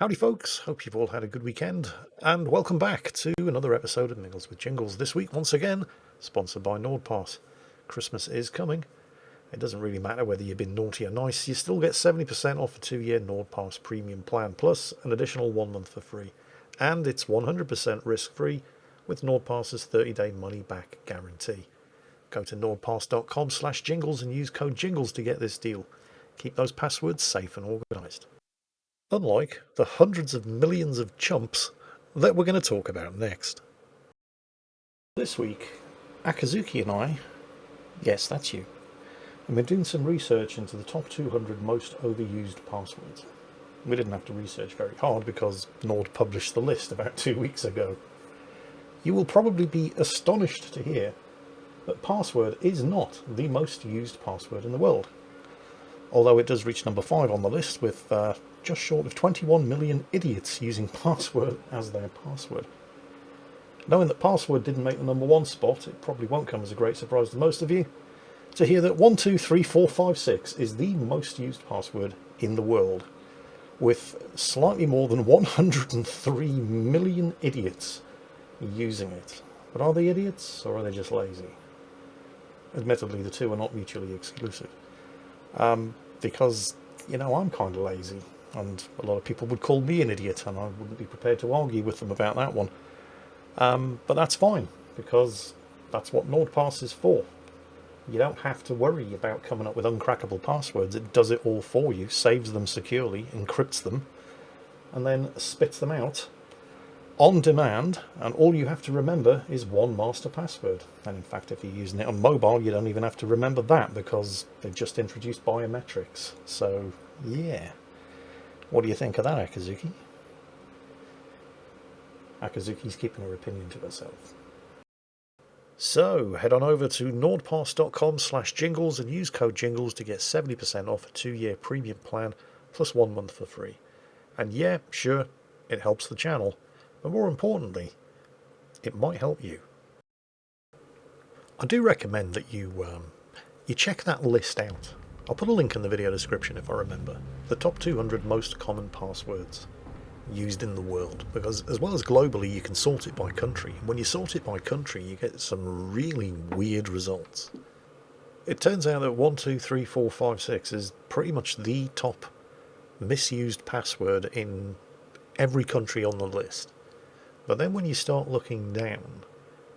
Howdy folks, hope you've all had a good weekend, and welcome back to another episode of Mingles with Jingles. This week, once again, sponsored by NordPass. Christmas is coming. It doesn't really matter whether you've been naughty or nice, you still get 70% off a 2-year NordPass premium plan, plus an additional 1 month for free. And it's 100% risk-free with NordPass's 30-day money-back guarantee. Go to nordpass.com/jingles and use code JINGLES to get this deal. Keep those passwords safe and organised. Unlike the hundreds of millions of chumps that we're going to talk about next. This week, Akazuki and I, yes, that's you, have been doing some research into the top 200 most overused passwords. We didn't have to research very hard because Nord published the list about 2 weeks ago. You will probably be astonished to hear that password is not the most used password in the world, although it does reach number 5 on the list with just short of 21 million idiots using password as their password. Knowing that password didn't make the number 1 spot, it probably won't come as a great surprise to most of you to hear that 123456 is the most used password in the world, with slightly more than 103 million idiots using it. But are they idiots or are they just lazy? Admittedly, the two are not mutually exclusive. Because, you know, I'm kind of lazy, and a lot of people would call me an idiot, and I wouldn't be prepared to argue with them about that one. But that's fine, because that's what NordPass is for. You don't have to worry about coming up with uncrackable passwords. It does it all for you, saves them securely, encrypts them, and then spits them out on demand, and all you have to remember is one master password. And in fact, if you're using it on mobile, you don't even have to remember that because they've just introduced biometrics. So, yeah. What do you think of that, Akazuki? Akazuki's keeping her opinion to herself. So, head on over to nordpass.com/jingles and use code JINGLES to get 70% off a 2-year premium plan plus 1 month for free. And yeah, sure, it helps the channel, but more importantly, it might help you. I do recommend that you check that list out. I'll put a link in the video description if I remember. The top 200 most common passwords used in the world, because as well as globally, you can sort it by country. When you sort it by country, you get some really weird results. It turns out that 123456 is pretty much the top misused password in every country on the list. But then when you start looking down,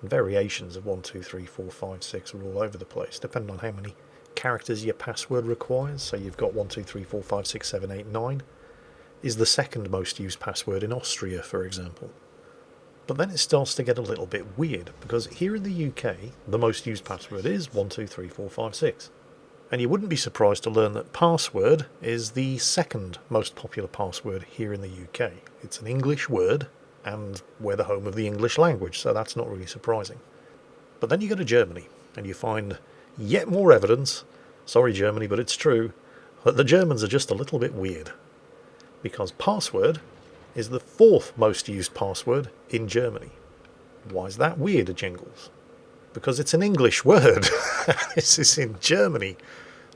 variations of 123456 are all over the place, depending on how many characters your password requires. So you've got 1234567889 is the second most used password in Austria, for example. But then it starts to get a little bit weird, because here in the UK, the most used password is 123456. And you wouldn't be surprised to learn that password is the second most popular password here in the UK. It's an English word, and we're the home of the English language, so that's not really surprising. But then you go to Germany, and you find yet more evidence, sorry Germany, but it's true, that the Germans are just a little bit weird. Because password is the 4th most used password in Germany. Why is that weird, Jingles? Because it's an English word. This is in Germany.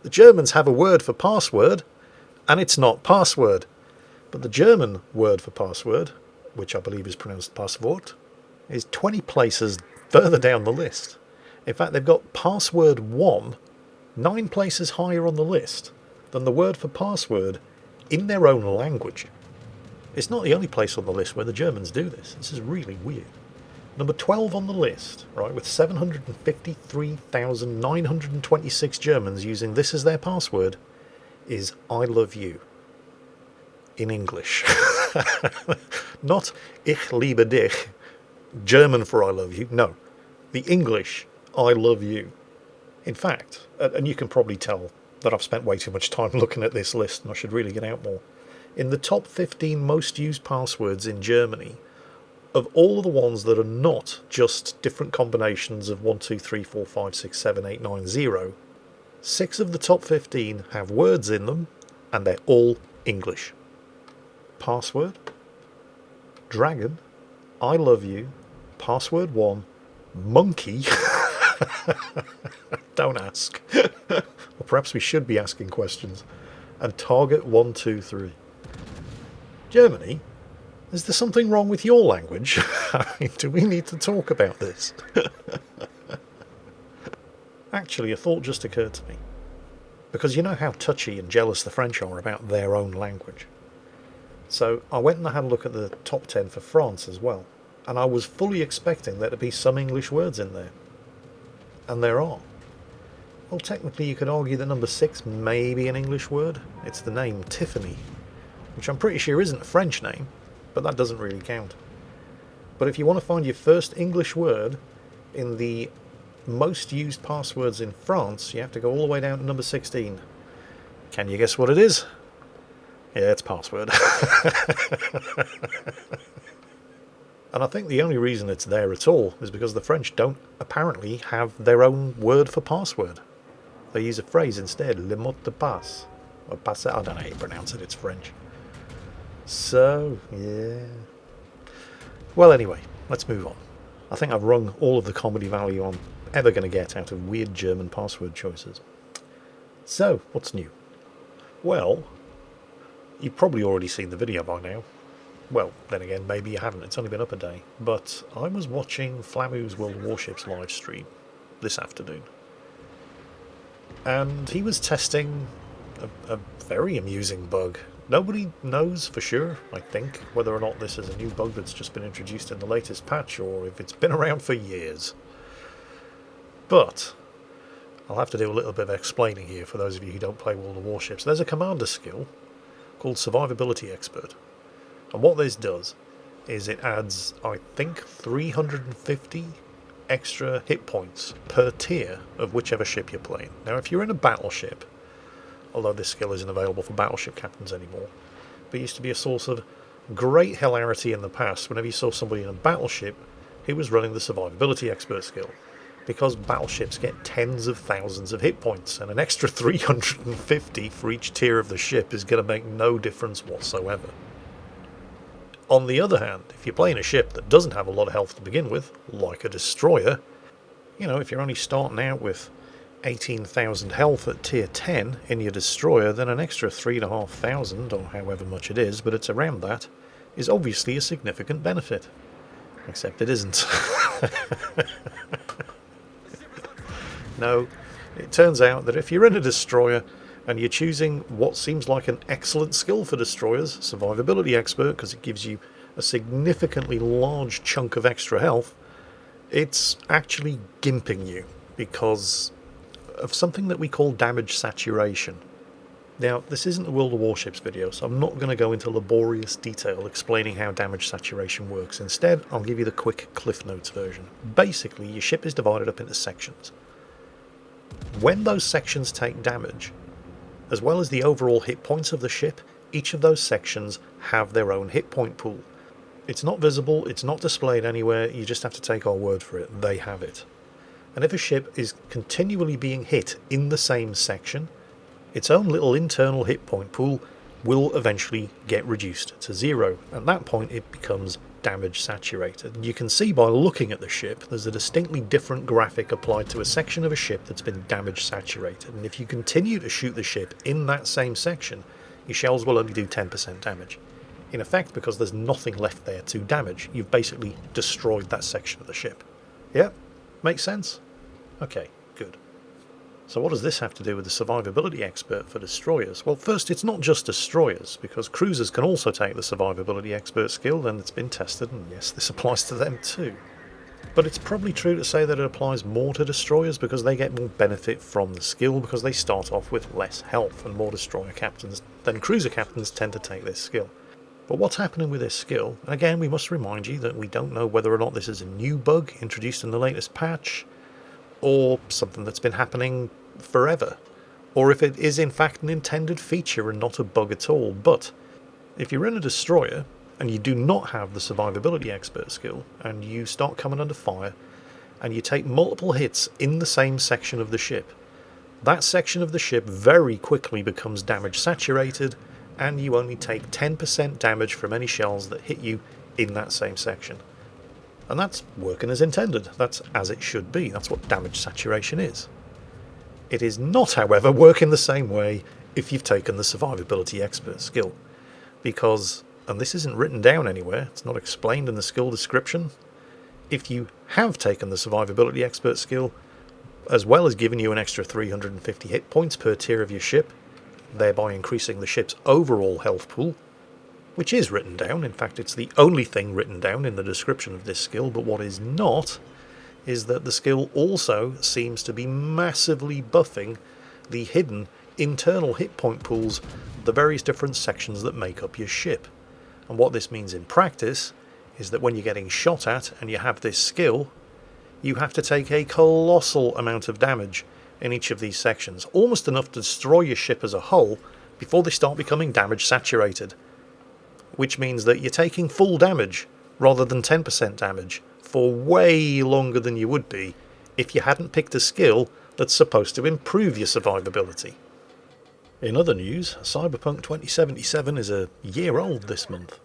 The Germans have a word for password, and it's not password. But the German word for password, which I believe is pronounced Passwort, is 20 places further down the list. In fact, they've got password 1 9 places higher on the list than the word for password in their own language. It's not the only place on the list where the Germans do this. This is really weird. Number 12 on the list, right, with 753,926 Germans using this as their password, is I love you. In English. Not ich liebe dich, German for I love you. No, the English I love you. In fact, and you can probably tell that I've spent way too much time looking at this list and I should really get out more. In the top 15 most used passwords in Germany, of all of the ones that are not just different combinations of 1234567890, 6 of the top 15 have words in them, and they're all English. Password, dragon, I love you, password 1, monkey, don't ask, or perhaps we should be asking questions, and target 123. Germany? Is there something wrong with your language? Do we need to talk about this? Actually, a thought just occurred to me. Because you know how touchy and jealous the French are about their own language. So I went and I had a look at the top 10 for France as well. And I was fully expecting there to be some English words in there. And there are. Well, technically you could argue that number 6 may be an English word. It's the name Tiffany, which I'm pretty sure isn't a French name, but that doesn't really count. But if you want to find your first English word in the most used passwords in France, you have to go all the way down to number 16. Can you guess what it is? Yeah, it's password. And I think the only reason it's there at all is because the French don't apparently have their own word for password. They use a phrase instead, le mot de passe. Or passe, I don't know how you pronounce it, it's French. So, yeah. Well, anyway, let's move on. I think I've wrung all of the comedy value I'm ever going to get out of weird German password choices. So, what's new? Well, you've probably already seen the video by now. Well, then again, maybe you haven't, it's only been up a day. But I was watching Flamu's World of Warships live stream this afternoon. And he was testing a very amusing bug. Nobody knows for sure, I think, whether or not this is a new bug that's just been introduced in the latest patch, or if it's been around for years. But I'll have to do a little bit of explaining here for those of you who don't play World of Warships. There's a commander skill called Survivability Expert. And what this does is it adds, I think, 350 extra hit points per tier of whichever ship you're playing. Now, if you're in a battleship, although this skill isn't available for battleship captains anymore, but it used to be a source of great hilarity in the past whenever you saw somebody in a battleship who was running the Survivability Expert skill, because battleships get tens of thousands of hit points, and an extra 350 for each tier of the ship is going to make no difference whatsoever. On the other hand, if you're playing a ship that doesn't have a lot of health to begin with, like a destroyer, you know, if you're only starting out with 18,000 health at tier 10 in your destroyer, then an extra 3,500, or however much it is, but it's around that, is obviously a significant benefit. Except it isn't. No, it turns out that if you're in a destroyer and you're choosing what seems like an excellent skill for destroyers, Survivability Expert, because it gives you a significantly large chunk of extra health, it's actually gimping you because of something that we call damage saturation. Now, this isn't a World of Warships video, so I'm not going to go into laborious detail explaining how damage saturation works. Instead, I'll give you the quick Cliff Notes version. Basically, your ship is divided up into sections. When those sections take damage, as well as the overall hit points of the ship, each of those sections have their own hit point pool. It's not visible, it's not displayed anywhere, you just have to take our word for it, they have it. And if a ship is continually being hit in the same section, its own little internal hit point pool will eventually get reduced to 0. At that point it becomes damage saturated. And you can see by looking at the ship there's a distinctly different graphic applied to a section of a ship that's been damage saturated, and if you continue to shoot the ship in that same section, your shells will only do 10% damage. In effect, because there's nothing left there to damage, you've basically destroyed that section of the ship. Yeah? Makes sense? Okay, good. So what does this have to do with the Survivability Expert for destroyers? Well, first, it's not just destroyers, because cruisers can also take the Survivability Expert skill, and it's been tested, and yes, this applies to them too. But it's probably true to say that it applies more to destroyers because they get more benefit from the skill because they start off with less health, and more destroyer captains than cruiser captains tend to take this skill. But what's happening with this skill? And again, we must remind you that we don't know whether or not this is a new bug introduced in the latest patch, or something that's been happening forever, or if it is in fact an intended feature and not a bug at all. But if you're in a destroyer and you do not have the Survivability Expert skill, and you start coming under fire, and you take multiple hits in the same section of the ship, that section of the ship very quickly becomes damage saturated, and you only take 10% damage from any shells that hit you in that same section. And that's working as intended. That's as it should be. That's what damage saturation is. It is not, however, working the same way if you've taken the Survivability Expert skill, because and this isn't written down anywhere, it's not explained in the skill description, if you have taken the Survivability Expert skill, as well as giving you an extra 350 hit points per tier of your ship, thereby increasing the ship's overall health pool, which is written down. In fact, it's the only thing written down in the description of this skill, but what is not is that the skill also seems to be massively buffing the hidden internal hit point pools of the various different sections that make up your ship. And what this means in practice is that when you're getting shot at and you have this skill, you have to take a colossal amount of damage in each of these sections, almost enough to destroy your ship as a whole before they start becoming damage saturated, which means that you're taking full damage rather than 10% damage for way longer than you would be if you hadn't picked a skill that's supposed to improve your survivability. In other news, Cyberpunk 2077 is a year old this month.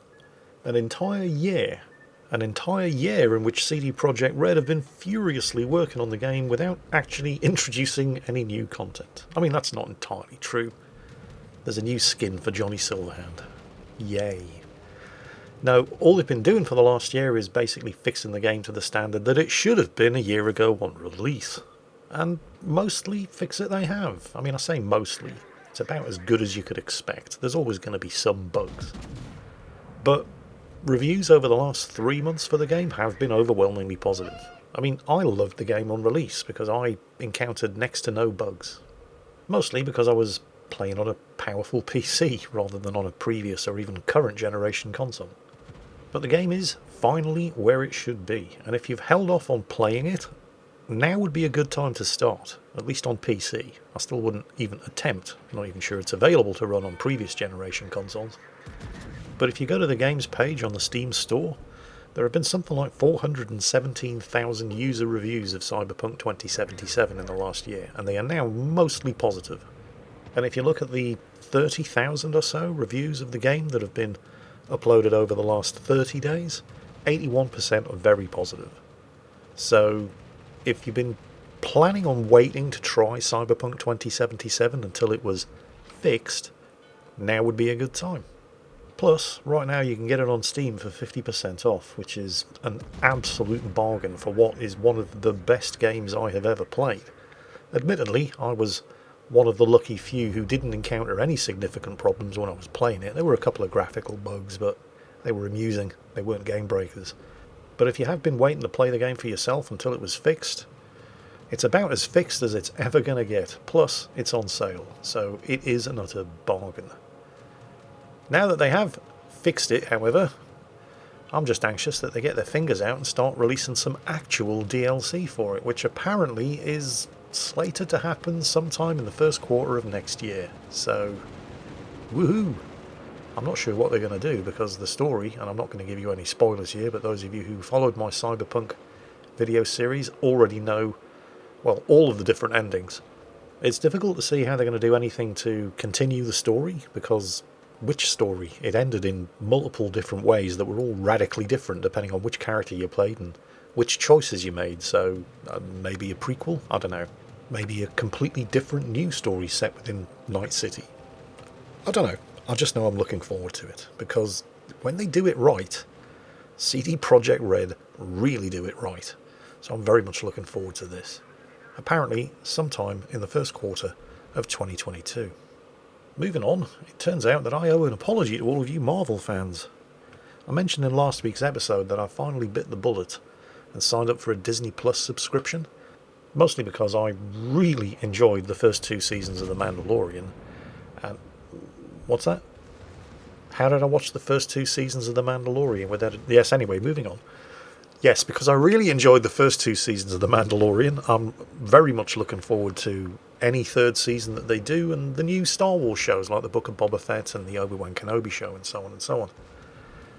An entire year in which CD Projekt Red have been furiously working on the game without actually introducing any new content. I mean, that's not entirely true. There's a new skin for Johnny Silverhand. Yay. No, all they've been doing for the last year is basically fixing the game to the standard that it should have been a year ago on release. And mostly fix it they have. I mean, I say mostly. It's about as good as you could expect. There's always going to be some bugs. But reviews over the last 3 months for the game have been overwhelmingly positive. I mean, I loved the game on release because I encountered next to no bugs. Mostly because I was playing on a powerful PC rather than on a previous or even current generation console. But the game is finally where it should be, and if you've held off on playing it, now would be a good time to start, at least on PC. I still wouldn't even attempt, I'm not even sure it's available to run on previous generation consoles. But if you go to the games page on the Steam store, there have been something like 417,000 user reviews of Cyberpunk 2077 in the last year, and they are now mostly positive. And if you look at the 30,000 or so reviews of the game that have been uploaded over the last 30 days, 81% are very positive. So if you've been planning on waiting to try Cyberpunk 2077 until it was fixed, now would be a good time. Plus, right now you can get it on Steam for 50% off, which is an absolute bargain for what is one of the best games I have ever played. Admittedly, I was one of the lucky few who didn't encounter any significant problems when I was playing it. There were a couple of graphical bugs, but they were amusing. They weren't game breakers. But if you have been waiting to play the game for yourself until it was fixed, it's about as fixed as it's ever going to get. Plus, it's on sale, so it is an utter bargain. Now that they have fixed it, however, I'm just anxious that they get their fingers out and start releasing some actual DLC for it, which apparently is slated to happen sometime in the first quarter of next year. So, woohoo! I'm not sure what they're going to do because the story, and I'm not going to give you any spoilers here, but those of you who followed my Cyberpunk video series already know, well, all of the different endings. It's difficult to see how they're going to do anything to continue the story because which story? It ended in multiple different ways that were all radically different depending on which character you played and which choices you made. So maybe a prequel? I don't know. Maybe a completely different new story set within Night City. I don't know. I just know I'm looking forward to it because when they do it right, CD Projekt Red really do it right. So I'm very much looking forward to this. Apparently sometime in the first quarter of 2022. Moving on, it turns out that I owe an apology to all of you Marvel fans. I mentioned in last week's episode that I finally bit the bullet and signed up for a Disney Plus subscription, mostly because I really enjoyed the first 2 seasons of The Mandalorian. And what's that? How did I watch the first 2 seasons of The Mandalorian without it? Yes, anyway, moving on. Yes, because I really enjoyed the first 2 seasons of The Mandalorian. I'm very much looking forward to any 3rd season that they do, and the new Star Wars shows like the Book of Boba Fett and the Obi-Wan Kenobi show and so on and so on.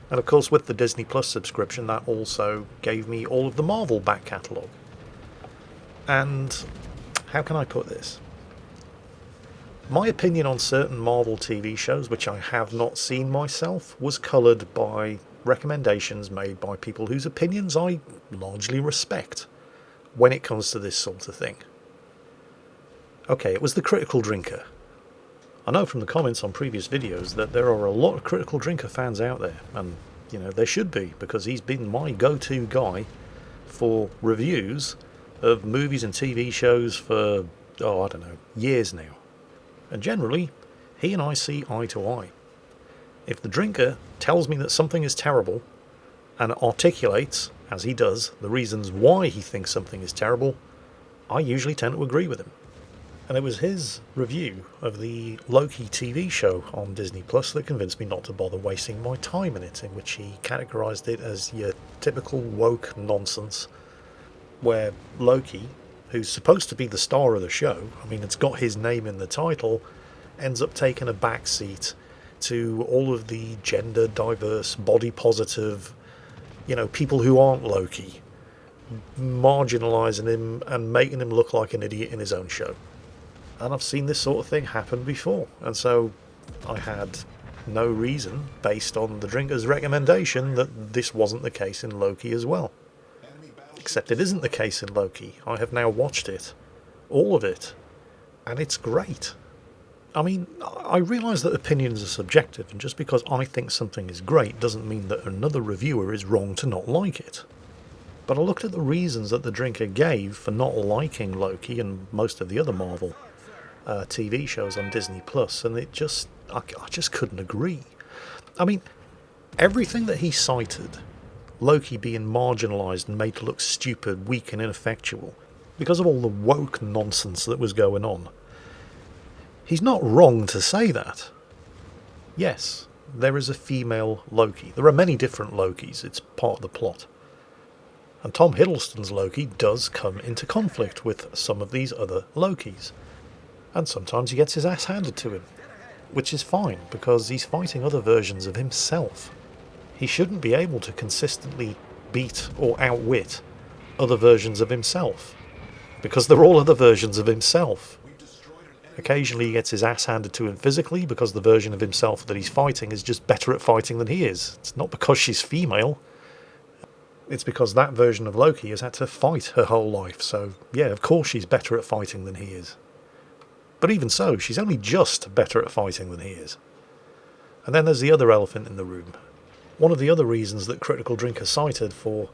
And of course with the Disney Plus subscription that also gave me all of the Marvel back catalogue. And how can I put this? My opinion on certain Marvel TV shows, which I have not seen myself, was coloured by recommendations made by people whose opinions I largely respect when it comes to this sort of thing. Okay, it was The Critical Drinker. I know from the comments on previous videos that there are a lot of Critical Drinker fans out there, and you know, there should be, because he's been my go-to guy for reviews of movies and TV shows for, oh, I don't know, years now. And generally, he and I see eye to eye. If the drinker tells me that something is terrible and articulates, as he does, the reasons why he thinks something is terrible, I usually tend to agree with him. And it was his review of the Loki TV show on Disney Plus that convinced me not to bother wasting my time in it, in which he categorised it as your typical woke nonsense, where Loki, who's supposed to be the star of the show, I mean, it's got his name in the title, ends up taking a backseat to all of the gender diverse, body positive, you know, people who aren't Loki, marginalising him and making him look like an idiot in his own show. And I've seen this sort of thing happen before, and so I had no reason, based on the drinker's recommendation, that this wasn't the case in Loki as well. Except it isn't the case in Loki. I have now watched it, all of it, and it's great. I mean, I realise that opinions are subjective, and just because I think something is great doesn't mean that another reviewer is wrong to not like it. But I looked at the reasons that the drinker gave for not liking Loki and most of the other Marvel TV shows on Disney Plus, and I just couldn't agree. I mean, everything that he cited, Loki being marginalised and made to look stupid, weak and ineffectual, because of all the woke nonsense that was going on, he's not wrong to say that. Yes, there is a female Loki. There are many different Lokis, it's part of the plot. And Tom Hiddleston's Loki does come into conflict with some of these other Lokis. And sometimes he gets his ass handed to him, which is fine, because he's fighting other versions of himself. He shouldn't be able to consistently beat or outwit other versions of himself, because they're all other versions of himself. Occasionally he gets his ass handed to him physically, because the version of himself that he's fighting is just better at fighting than he is. It's not because she's female. It's because that version of Loki has had to fight her whole life, so yeah, of course she's better at fighting than he is. But even so, she's only just better at fighting than he is. And then there's the other elephant in the room. One of the other reasons that Critical Drinker cited for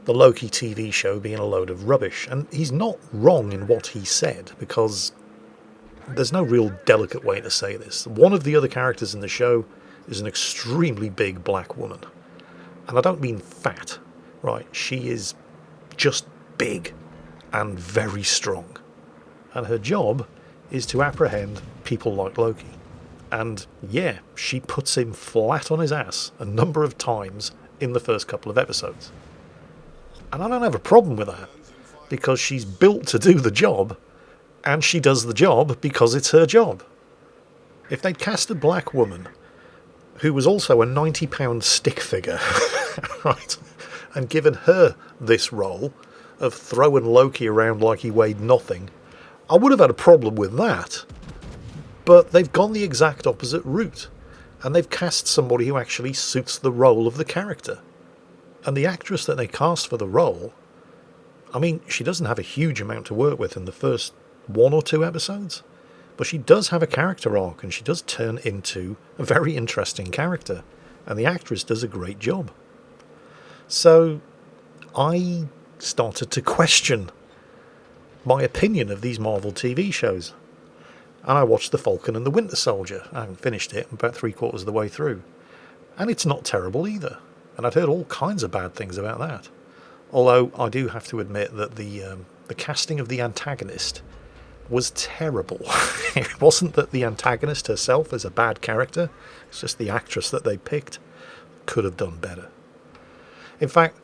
the Loki TV show being a load of rubbish, and he's not wrong in what he said, because there's no real delicate way to say this. One of the other characters in the show is an extremely big black woman. And I don't mean fat, right? She is just big and very strong. And her job is to apprehend people like Loki. And yeah, she puts him flat on his ass a number of times in the first couple of episodes. And I don't have a problem with that, because she's built to do the job, and she does the job because it's her job. If they'd cast a black woman who was also a 90-pound stick figure, right, and given her this role of throwing Loki around like he weighed nothing, I would have had a problem with that. But they've gone the exact opposite route, and they've cast somebody who actually suits the role of the character. And the actress that they cast for the role, I mean, she doesn't have a huge amount to work with in the first 1 or 2 episodes, but she does have a character arc, and she does turn into a very interesting character, and the actress does a great job. So I started to question my opinion of these Marvel TV shows. And I watched The Falcon and the Winter Soldier. I haven't finished it, I'm about 3/4 of the way through. And it's not terrible either. And I'd heard all kinds of bad things about that. Although I do have to admit that the casting of the antagonist was terrible. It wasn't that the antagonist herself is a bad character, it's just the actress that they picked could have done better. In fact,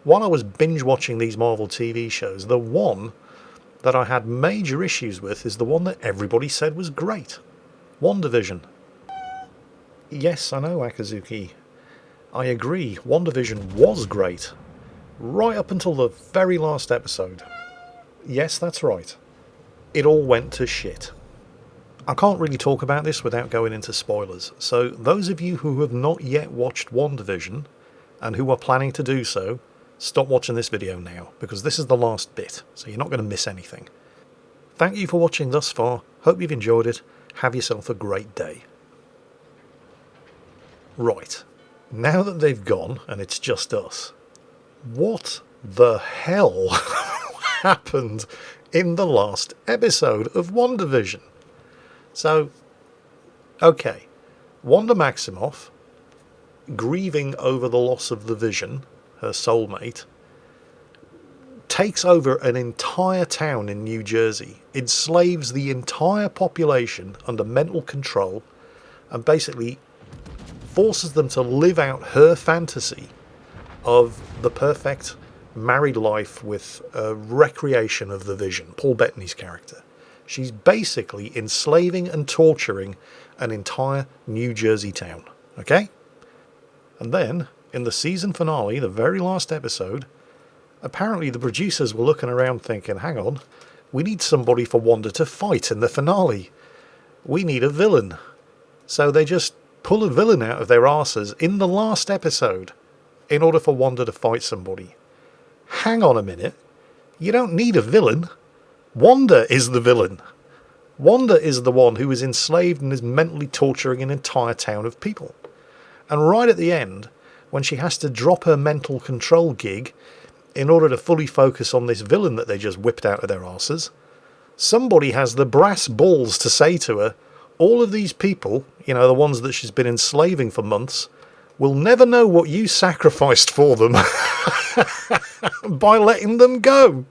while I was binge watching these Marvel TV shows, the one that I had major issues with is the one that everybody said was great. WandaVision. Yes, I know, Akazuki. I agree, WandaVision was great. Right up until the very last episode. Yes, that's right. It all went to shit. I can't really talk about this without going into spoilers, so those of you who have not yet watched WandaVision, and who are planning to do so, stop watching this video now, because this is the last bit, so you're not going to miss anything. Thank you for watching thus far, hope you've enjoyed it, Have yourself a great day. Right, now that they've gone and it's just us, what the hell happened in the last episode of WandaVision? So, okay, Wanda Maximoff, grieving over the loss of the Vision, her soulmate, takes over an entire town in New Jersey, enslaves the entire population under mental control, and basically forces them to live out her fantasy of the perfect married life with a recreation of the Vision, Paul Bettany's character. She's basically enslaving and torturing an entire New Jersey town, okay? And then, in the season finale, the very last episode, apparently the producers were looking around thinking, hang on, we need somebody for Wanda to fight in the finale. We need a villain. So they just pull a villain out of their arses in the last episode in order for Wanda to fight somebody. Hang on a minute. You don't need a villain. Wanda is the villain. Wanda is the one who is enslaved and is mentally torturing an entire town of people. And right at the end, when she has to drop her mental control gig in order to fully focus on this villain that they just whipped out of their arses, somebody has the brass balls to say to her, all of these people, you know, the ones that she's been enslaving for months, will never know what you sacrificed for them by letting them go.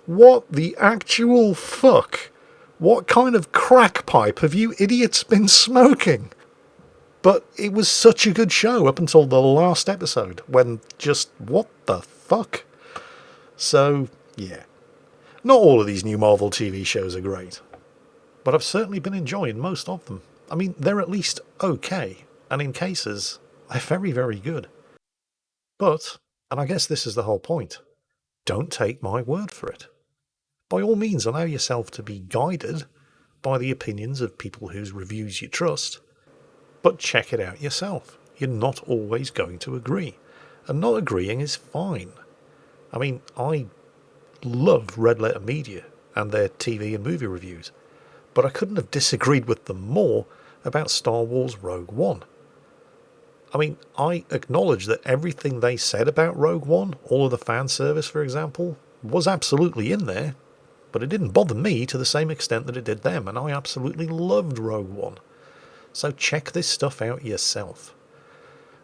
What the actual fuck? What kind of crack pipe have you idiots been smoking? But it was such a good show up until the last episode, when just, what the fuck? So, yeah. Not all of these new Marvel TV shows are great, but I've certainly been enjoying most of them. I mean, they're at least okay, and in cases, they're very, very good. But, and I guess this is the whole point, don't take my word for it. By all means, allow yourself to be guided by the opinions of people whose reviews you trust, but check it out yourself. You're not always going to agree, and not agreeing is fine. I mean, I love Red Letter Media and their TV and movie reviews, but I couldn't have disagreed with them more about Star Wars Rogue One. I mean, I acknowledge that everything they said about Rogue One, all of the fan service, for example, was absolutely in there, but it didn't bother me to the same extent that it did them, and I absolutely loved Rogue One. So check this stuff out yourself.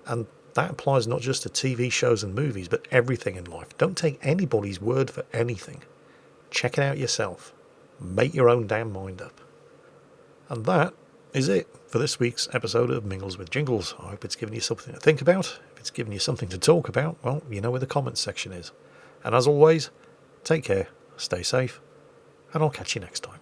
And that applies not just to TV shows and movies, but everything in life. Don't take anybody's word for anything. Check it out yourself. Make your own damn mind up. And that is it for this week's episode of Mingles with Jingles. I hope it's given you something to think about. If it's given you something to talk about, well, you know where the comments section is. And as always, take care, stay safe, and I'll catch you next time.